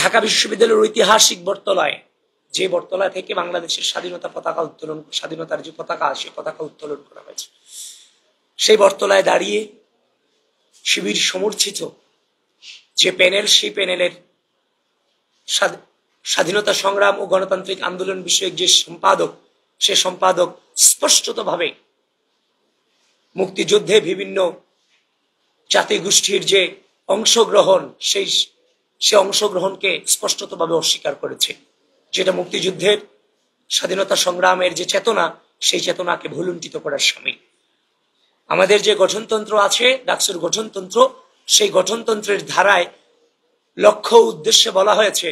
ঢাকা বিশ্ববিদ্যালয়ের ঐতিহাসিক বটতলায়, যে বটতলা থেকে বাংলাদেশের স্বাধীনতার যে পতাকা, সেই পতাকা উত্তোলন করা হয়েছে, সেই বটতলায় দাঁড়িয়ে শিবির সমর্থিত যে প্যানেল, সেই প্যানেলের স্বাধীনতা সংগ্রাম ও গণতান্ত্রিক আন্দোলন বিষয়ক যে সম্পাদক, সে সম্পাদক স্পষ্টতভাবে মুক্তিযুদ্ধে বিভিন্ন জাতিগোষ্ঠীর যে অংশগ্রহণ, সে অংশগ্রহণকে স্পষ্টতভাবে অস্বীকার করেছে, যেটা মুক্তিযুদ্ধের স্বাধীনতা সংগ্রামের যে চেতনা, সেই চেতনাকে ভুলুণ্ঠিত করার সামিল। আমাদের যে গঠনতন্ত্র আছে, ডাকসুর গঠনতন্ত্র, সেই গঠনতন্ত্রের ধারায় লক্ষ্য উদ্দেশ্যে বলা হয়েছে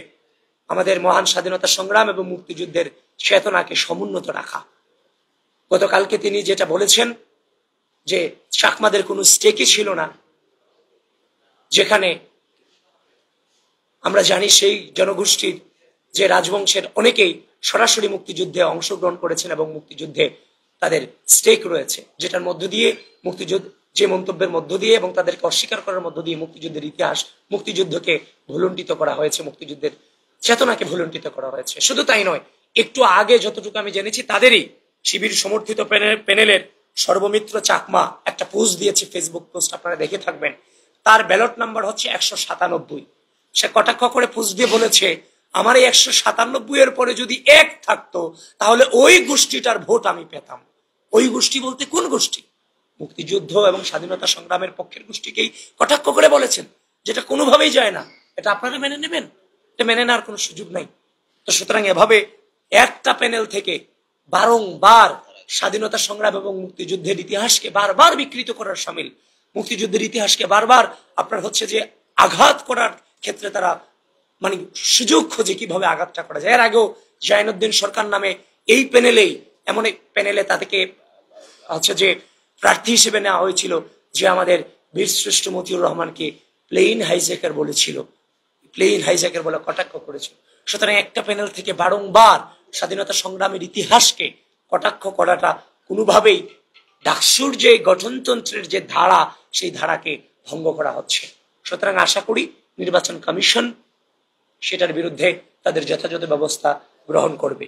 আমাদের মহান স্বাধীনতা সংগ্রাম এবং মুক্তিযুদ্ধের চেতনাকে সমুন্নত রাখা। গতকালকে তিনি যেটা বলেছেন যে চাকমাদের কোনো স্টেকই ছিল না, যেখানে আমরা জানি সেই জনগোষ্ঠীর যে রাজবংশের অনেকেই সরাসরি মুক্তিযুদ্ধে অংশগ্রহণ করেছেন এবং মুক্তিযুদ্ধে তাদের স্টেক রয়েছে, যেটার মধ্য দিয়ে যে মন্তব্যের মধ্য দিয়ে এবং তাদেরকে অস্বীকার করার মধ্য দিয়ে মুক্তিযুদ্ধের ইতিহাস, মুক্তিযুদ্ধকে ভুলুণ্ঠিত করা হয়েছে, মুক্তিযুদ্ধের চেতনাকে ভুলুণ্ঠিত করা হয়েছে। শুধু তাই নয়, একটু আগে যতটুকু আমি জেনেছি, তাদেরই শিবির সমর্থিত প্যানেলের সর্বমিত্র চাকমা একটা পোস্ট দিয়েছে, ফেসবুক পোস্ট, আপনারা দেখে থাকবেন। তার ব্যালট নাম্বার হচ্ছে 197। সে কটাক্ষ করে পোস্ট দিয়ে বলেছে, আমার এই 197 এর পরে যদি 1 থাকতো তাহলে ওই গোষ্ঠীটার ভোট আমি পেতাম। ওই গোষ্ঠী বলতে কোন গোষ্ঠী? মুক্তিযুদ্ধ এবং স্বাধীনতা সংগ্রামের পক্ষের গোষ্ঠীকেই কটাক্ষ করে বলেছেন, যেটা কোনোভাবেই যায় না। এটা আপনারা মেনে নেবেন? এটা মেনে নেওয়ার কোনো সুযোগ নাই। তো সুতরাং এভাবে একটা প্যানেল থেকে বারংবার স্বাধীনতা সংগ্রাম এবং মুক্তিযুদ্ধের ইতিহাসকে বারবার বিকৃত করার সামিল, মুক্তিযুদ্ধের ইতিহাসকে বারবার আপনার হচ্ছে যে আঘাত করার ক্ষেত্রে তারা মানে সুযোগ খোঁজে কিভাবে আঘাতটা করা যায়। এর আগেও জাইনুদ্দিন সরকার নামে এই প্যানেলেই, এমন এক প্যানেলে তাদেরকে হচ্ছে যে প্রার্থী হিসেবে নেওয়া হয়েছিল, যে আমাদের বীরশ্রেষ্ঠ মতিউর রহমানকে প্লেইন হাইজ্যাকার বলেছিল, প্লেইন হাইজ্যাকার বলে কটাক্ষ করেছিল। সুতরাং একটা প্যানেল থেকে বারংবার স্বাধীনতা সংগ্রামের ইতিহাসকে কটাক্ষ করাটা কোনোভাবেই ডাকসুর যে গঠনতন্ত্রের যে ধারা, সেই ধারাকে ভঙ্গ করা হচ্ছে। সুতরাং আশা করি নির্বাচন কমিশন সেটার বিরুদ্ধে তাদের যথাযথ ব্যবস্থা গ্রহণ করবে।